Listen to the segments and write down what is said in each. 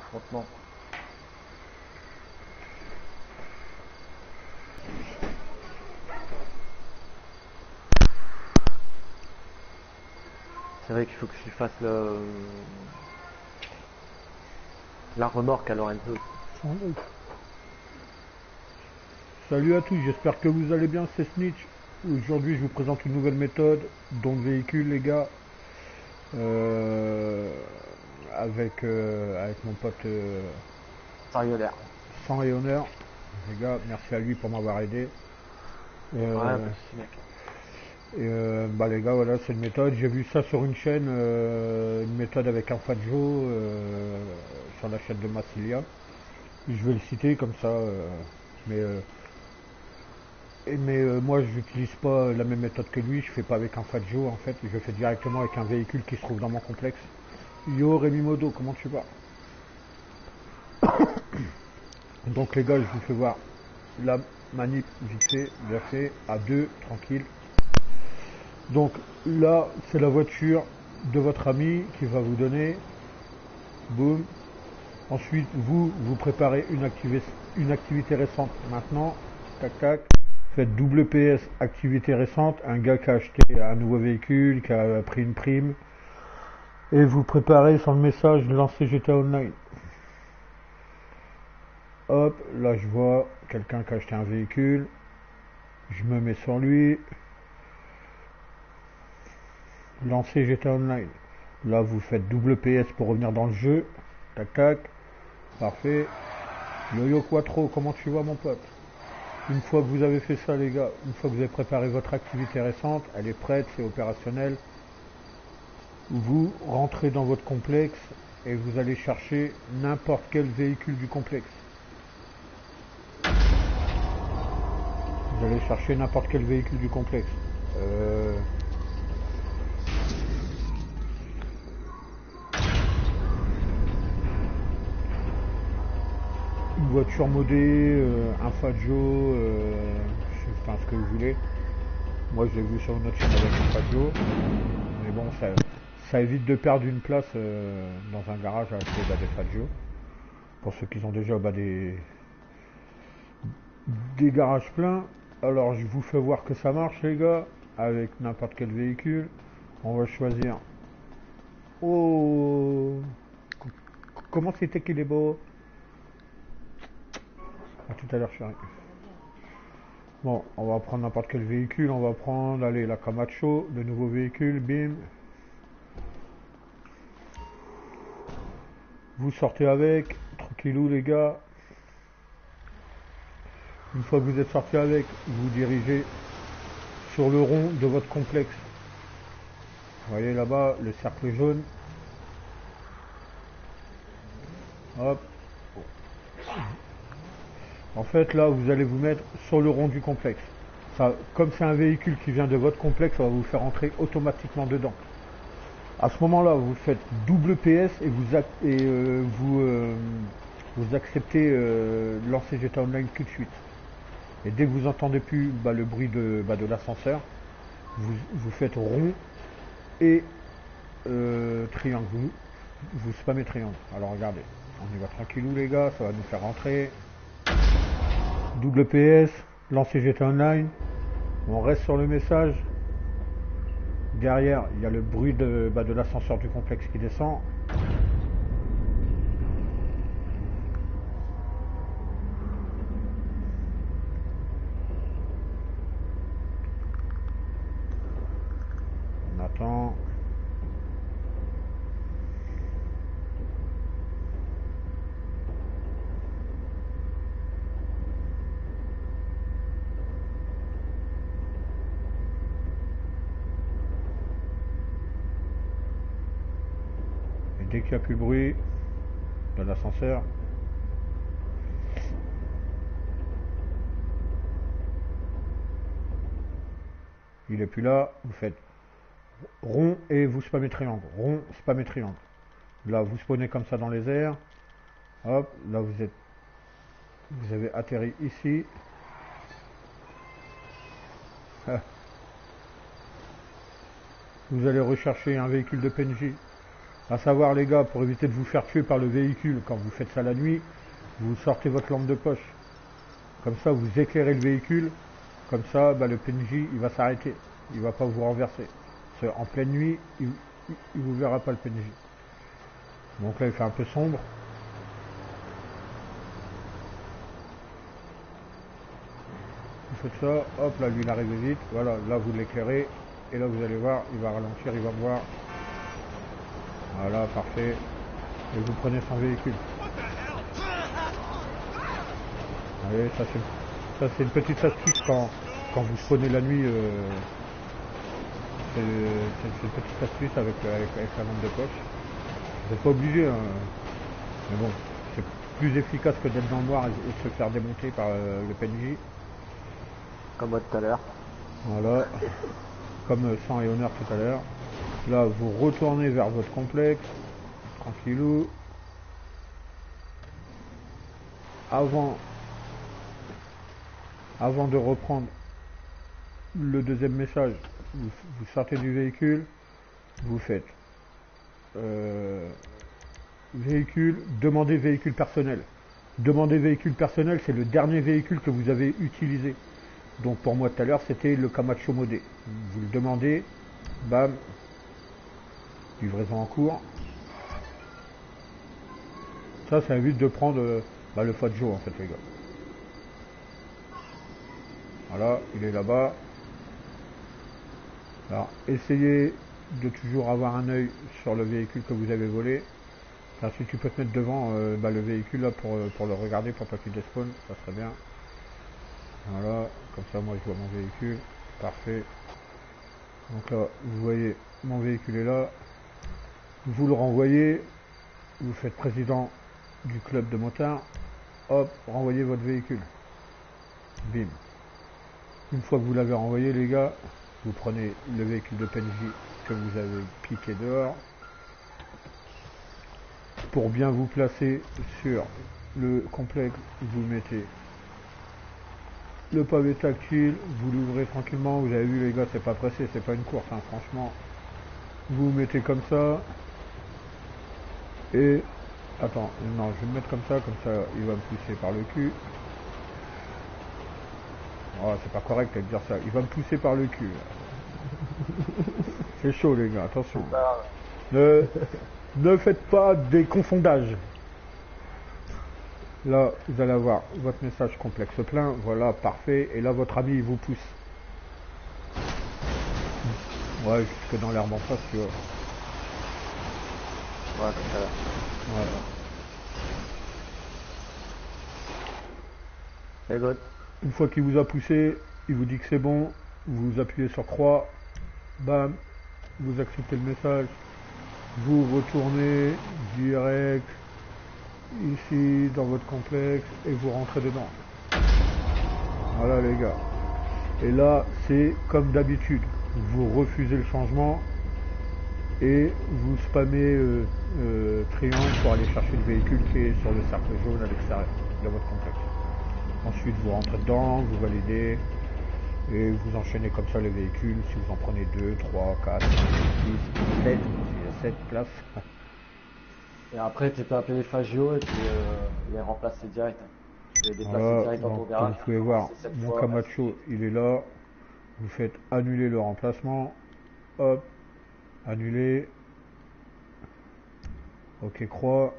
Franchement. C'est vrai qu'il faut que je fasse la remorque à Lorenzo. Salut à tous, j'espère que vous allez bien, c'est Snitch. Aujourd'hui je vous présente une nouvelle méthode, don de véhicule les gars. Avec mon pote Sang et honneur. Les gars, merci à lui pour m'avoir aidé. Ouais, merci mec. Bah les gars, voilà, c'est une méthode. J'ai vu ça sur une chaîne, une méthode avec un Fadjo sur la chaîne de Massilia. Je vais le citer comme ça, moi je n'utilise pas la même méthode que lui. Je fais pas avec un Fadjo en fait. Je fais directement avec un véhicule qui se trouve dans mon complexe. Yo Rémi Modo, comment tu vas? Donc les gars, je vous fais voir la manip vite fait, bien fait, à deux, tranquille. Donc là, c'est la voiture de votre ami qui va vous donner. Boum. Ensuite, vous préparez une activité récente. Maintenant, tac tac. Faites double PS, activité récente. Un gars qui a acheté un nouveau véhicule, qui a pris une prime. Et vous préparez sur le message de lancer GTA Online. Hop, là je vois quelqu'un qui a acheté un véhicule. Je me mets sur lui. Lancer GTA Online. Là vous faites double PS pour revenir dans le jeu. Tac tac. Parfait. Yo Quattro, comment tu vas mon pote? Une fois que vous avez fait ça les gars, une fois que vous avez préparé votre activité récente, elle est prête, c'est opérationnel. Vous rentrez dans votre complexe et vous allez chercher n'importe quel véhicule du complexe. Vous allez chercher n'importe quel véhicule du complexe. Une voiture modée, un Fadjo, enfin ce que vous voulez. Moi je l'ai vu sur une autre chaîne avec un Fadjo. Mais bon, ça évite de perdre une place dans un garage à acheter des Fadjo. Pour ceux qui ont déjà des garages pleins. Alors je vous fais voir que ça marche les gars. Avec n'importe quel véhicule. On va choisir. Oh, comment c'était qu'il est beau. A tout à l'heure chérie. Bon, on va prendre n'importe quel véhicule. On va prendre, allez, la Camacho, le nouveau véhicule, bim. Vous sortez avec, tranquillou les gars. Une fois que vous êtes sorti avec, vous dirigez sur le rond de votre complexe. Vous voyez là-bas le cercle jaune. Hop. En fait là vous allez vous mettre sur le rond du complexe. Ça, comme c'est un véhicule qui vient de votre complexe, ça va vous faire entrer automatiquement dedans. À ce moment là vous faites double PS et vous acceptez lancer GTA Online tout de suite. Et dès que vous entendez plus le bruit de l'ascenseur, vous faites rond et triangle. Vous spammez triangle. Alors regardez, on y va tranquillou les gars, ça va nous faire rentrer. Double PS, lancer GTA Online. On reste sur le message. Derrière, il y a le bruit de l'ascenseur du complexe qui descend. On attend. Et dès qu'il n'y a plus le bruit de l'ascenseur, il est plus là, vous faites rond et vous spammez triangle. Rond, spammez triangle. Là, vous spawnez comme ça dans les airs. Hop, là vous avez atterri ici. Vous allez rechercher un véhicule de PNJ. À savoir les gars, pour éviter de vous faire tuer par le véhicule quand vous faites ça la nuit, vous sortez votre lampe de poche. Comme ça vous éclairez le véhicule, comme ça bah, le PNJ il va s'arrêter, il va pas vous renverser. Parce qu'en pleine nuit, il vous verra pas le PNJ. Donc là il fait un peu sombre. Vous faites ça, hop là lui il arrive vite, voilà, là vous l'éclairez, et là vous allez voir, il va ralentir, il va me voir. Voilà, parfait. Et vous prenez son véhicule. Allez, ça c'est une petite astuce quand vous spawnez la nuit. C'est une petite astuce avec la lampe de poche. Vous n'êtes pas obligé, hein. Mais bon, c'est plus efficace que d'être dans le noir et de se faire démonter par le PNJ. Comme moi tout à l'heure. Voilà, comme sang et honneur tout à l'heure. Là, vous retournez vers votre complexe, tranquillou. Avant de reprendre le deuxième message, vous sortez du véhicule, vous faites véhicule, demandez véhicule personnel. Demander véhicule personnel, c'est le dernier véhicule que vous avez utilisé. Donc pour moi tout à l'heure, c'était le Camacho modé. Vous le demandez, bam, livraison en cours. Ça évite de prendre le Fadjo en fait les gars. Voilà, il est là-bas. Alors essayez de toujours avoir un œil sur le véhicule que vous avez volé. Alors, si tu peux te mettre devant le véhicule là pour le regarder pour pas qu'il despawn, ça serait bien. Voilà, comme ça moi je vois mon véhicule. Parfait. Donc là, vous voyez, mon véhicule est là. Vous le renvoyez. Vous faites président du club de motards. Hop, renvoyez votre véhicule. Bim. Une fois que vous l'avez renvoyé les gars, vous prenez le véhicule de PNJ que vous avez piqué dehors. Pour bien vous placer sur le complexe, vous mettez le pavé tactile, vous l'ouvrez tranquillement. Vous avez vu les gars, c'est pas pressé, c'est pas une course, hein, franchement. Vous mettez comme ça. Et attends, non, je vais me mettre comme ça il va me pousser par le cul. Oh, c'est pas correct de dire ça, il va me pousser par le cul. C'est chaud les gars, attention. Ne faites pas des confondages. Là, vous allez avoir votre message complexe plein, voilà, parfait. Et là, votre ami, il vous pousse. Ouais, jusque dans l'herbe en face, tu vois. Ouais, comme ça là. Voilà. C'est good. Une fois qu'il vous a poussé, il vous dit que c'est bon, vous appuyez sur croix, bam, vous acceptez le message, vous retournez direct ici dans votre complexe et vous rentrez dedans. Voilà les gars. Et là, c'est comme d'habitude, vous refusez le changement et vous spammez triangle pour aller chercher le véhicule qui est sur le cercle jaune à l'extérieur de votre complexe. Ensuite, vous rentrez dedans, vous validez, et vous enchaînez comme ça les véhicules, si vous en prenez 2, 3, 4, 5, 6, 7, il y a 7 places. Et après, tu peux appeler les Fagio et puis les remplacer direct. Tu les déplacer Voilà, direct dans ton donc, garage. vous pouvez voir, mon fois, Camacho, il est là, vous faites annuler le remplacement, hop, annuler, ok croix,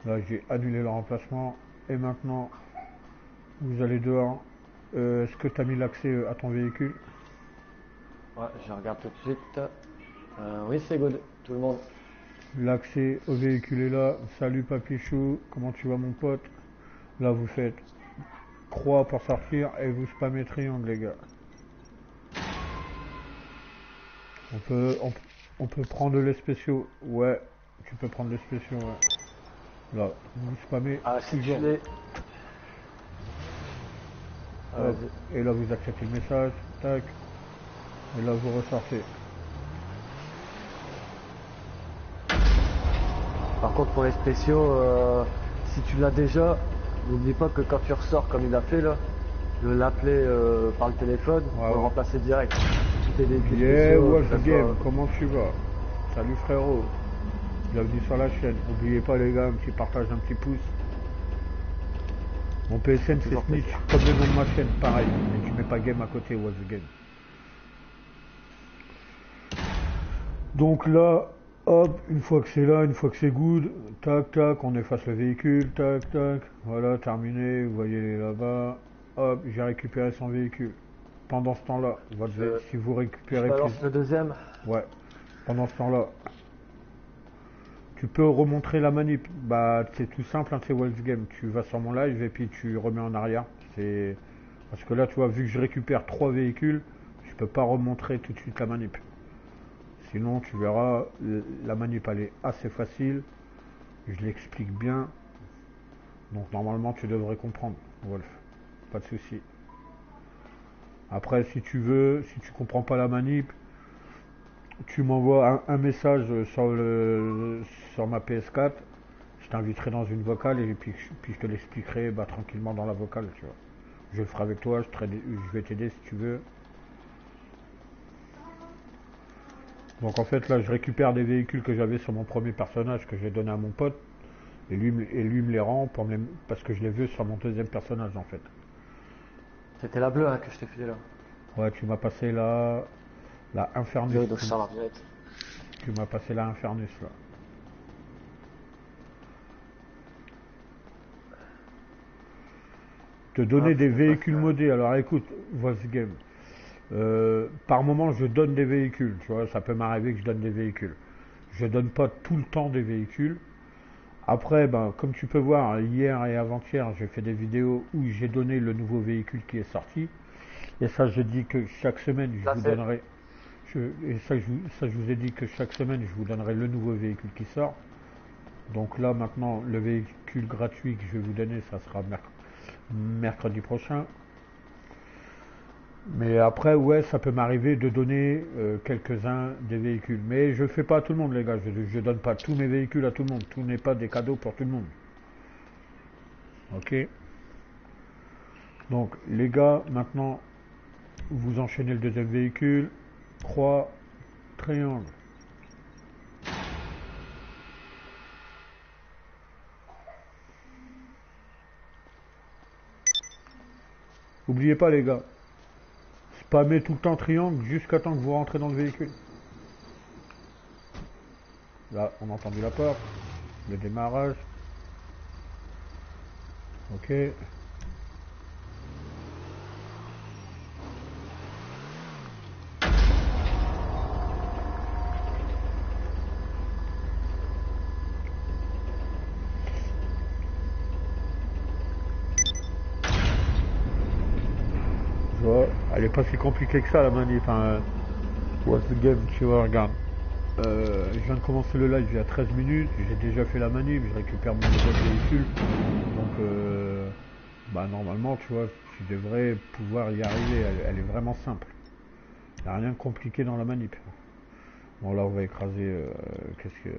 là j'ai annulé le remplacement, et maintenant, vous allez dehors. Est-ce que tu as mis l'accès à ton véhicule? Ouais, je regarde tout de suite. Oui, c'est good, tout le monde. L'accès au véhicule est là. Salut Papichou, comment tu vas mon pote? Là vous faites croix pour sortir et vous spammez triangle les gars. On peut prendre les spéciaux. Ouais, tu peux prendre les spéciaux, ouais. Là, vous spammez toujours. Et là vous acceptez le message, tac. Et là vous ressortez. Par contre pour les spéciaux, si tu l'as déjà, n'oublie pas que quand tu ressors comme il a fait là, de l'appeler par le téléphone pour le remplacer direct. Yeah, watch the game, comment tu vas? Salut frérot. bienvenue sur la chaîne. N'oubliez pas les gars, un petit partage, un petit pouce. Mon PSN c'est Snitch, comme le nom de ma chaîne, pareil. Mais tu mets pas game à côté, What's the Game. Donc là, hop, une fois que c'est là, une fois que c'est good, tac, tac, on efface le véhicule, tac, tac, voilà, terminé, vous voyez là-bas, hop, j'ai récupéré son véhicule. Pendant ce temps-là, si vous récupérez je balance le deuxième. Ouais, pendant ce temps-là, tu peux remontrer la manip. Bah, c'est tout simple, hein, c'est What's Game. Tu vas sur mon live et puis tu remets en arrière. C'est parce que là, tu vois, vu que je récupère 3 véhicules, je peux pas remontrer tout de suite la manip. Sinon, tu verras, la manip elle est assez facile. Je l'explique bien. Donc normalement, tu devrais comprendre, Wolf. Pas de souci. Après, si tu veux, si tu comprends pas la manip, tu m'envoies un message sur ma PS4, je t'inviterai dans une vocale et puis je te l'expliquerai bah, tranquillement dans la vocale, tu vois. Je le ferai avec toi, je vais t'aider si tu veux. Donc en fait là je récupère des véhicules que j'avais sur mon premier personnage que j'ai donné à mon pote et lui me les rend parce que je les veux sur mon deuxième personnage en fait. C'était la bleue hein, que je t'ai filé là. Ouais, tu m'as passé la Infernus. Oui, donc ça tu m'as passé la Infernus là. Te donner des véhicules modés. Alors écoute, What's Game. Par moment je donne des véhicules, tu vois, ça peut m'arriver que je donne des véhicules. Je donne pas tout le temps des véhicules. Après, ben, comme tu peux voir, hier et avant-hier, j'ai fait des vidéos où j'ai donné le nouveau véhicule qui est sorti. Et ça, je dis que chaque semaine, je vous donnerai. Je vous ai dit que chaque semaine, je vous donnerai le nouveau véhicule qui sort. Donc là, maintenant, le véhicule gratuit que je vais vous donner, ça sera mercredi prochain. Mais après, ouais, ça peut m'arriver de donner quelques-uns des véhicules. Mais je fais pas à tout le monde, les gars. Je donne pas tous mes véhicules à tout le monde. Tout n'est pas des cadeaux pour tout le monde. Ok. Donc, les gars, maintenant, vous enchaînez le deuxième véhicule. Croix, triangle. N'oubliez pas, les gars. Spammez tout le temps triangle jusqu'à temps que vous rentrez dans le véhicule. Là, on a entendu la porte. Le démarrage. Ok. Tu vois, elle est pas si compliquée que ça la manip. Hein. What's the game, tu vois, regarde. Je viens de commencer le live il y a 13 minutes, j'ai déjà fait la manip, je récupère mon nouveau véhicule. Donc, bah normalement, tu vois, tu devrais pouvoir y arriver. Elle est vraiment simple. Il n'y a rien de compliqué dans la manip. Bon, là, on va écraser. Qu'est-ce que.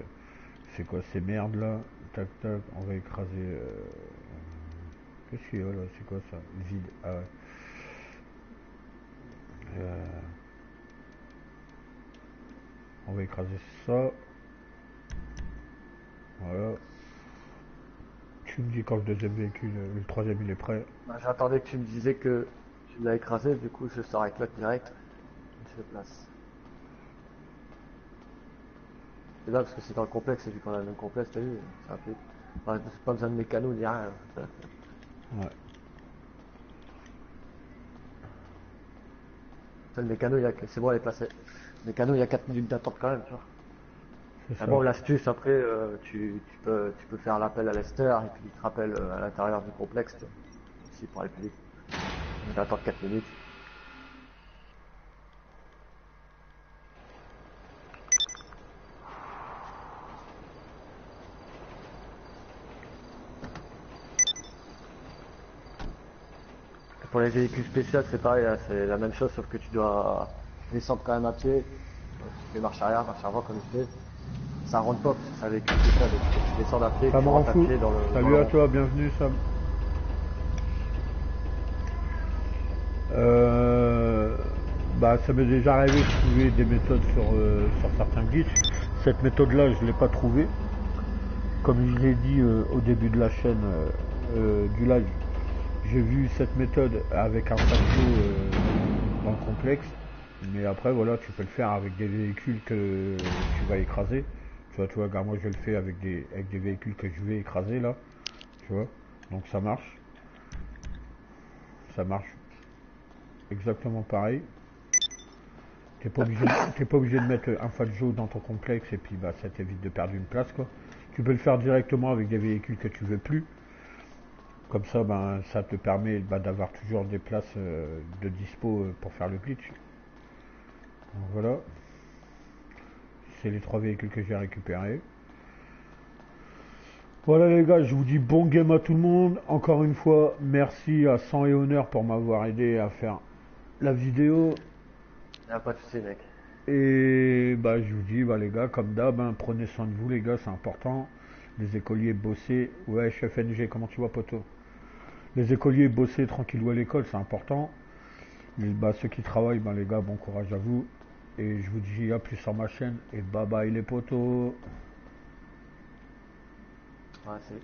C'est quoi ces merdes là? Tac, tac, on va écraser. Qu'est-ce qu'il y a là? C'est quoi ça? Vide. Ah ouais. On va écraser ça. Voilà. Tu me dis quand le deuxième véhicule, le troisième il est prêt. Bah, j'attendais que tu me disais que tu l'as écrasé, du coup je sors avec l'autre direct. Je le place. C'est là parce que c'est dans le complexe, et vu qu'on a le même complexe, t'as vu, c'est un peu. Enfin, pas besoin de mécano ni rien. Ouais. Le mécano, c'est bon, elle est placée. Le mécano, il y a 4 minutes d'attente quand même, tu vois. Ah bon, l'astuce, après, tu peux faire l'appel à Lester et puis il te rappelle à l'intérieur du complexe, aussi pour aller plus vite. T'attends 4 minutes. Et pour les véhicules spéciaux, c'est pareil, hein, c'est la même chose, sauf que tu dois descendre quand même à pied. Tu fais marche arrière, marche avant comme je fais. Ça rentre pas parce que c'est un véhicule spécial, donc tu descends à pied, ça tu rentres à pied dans le. Salut à toi, bienvenue Sam. Bah, ça m'est déjà arrivé de trouver des méthodes sur certains glitches. Cette méthode là je l'ai pas trouvée. comme je l'ai dit au début de la chaîne du live, j'ai vu cette méthode avec un facho dans le complexe, mais après voilà, tu peux le faire avec des véhicules que tu vas écraser. Tu vois, regarde, moi je le fais avec des véhicules que je vais écraser là, tu vois, donc ça marche exactement pareil. T'es pas obligé de mettre un facho dans ton complexe et puis bah ça t'évite de perdre une place quoi. Tu peux le faire directement avec des véhicules que tu veux plus. Comme ça, ben, ça te permet d'avoir toujours des places de dispo pour faire le glitch. Donc voilà, c'est les 3 véhicules que j'ai récupérés. Voilà les gars, je vous dis bon game à tout le monde. Encore une fois, merci à Sang et Honneur pour m'avoir aidé à faire la vidéo. Y'a pas de soucis, mec. Et bah je vous dis, bah les gars, comme d'hab, hein, prenez soin de vous les gars, c'est important. Les écoliers bossés. Ouais, chef NG, comment tu vas poteau? Les écoliers bosser tranquillou à l'école, c'est important. Bah, ceux qui travaillent, bah, les gars, bon courage à vous. Et je vous dis à plus sur ma chaîne. Et bye bye les potos. Ouais, c'est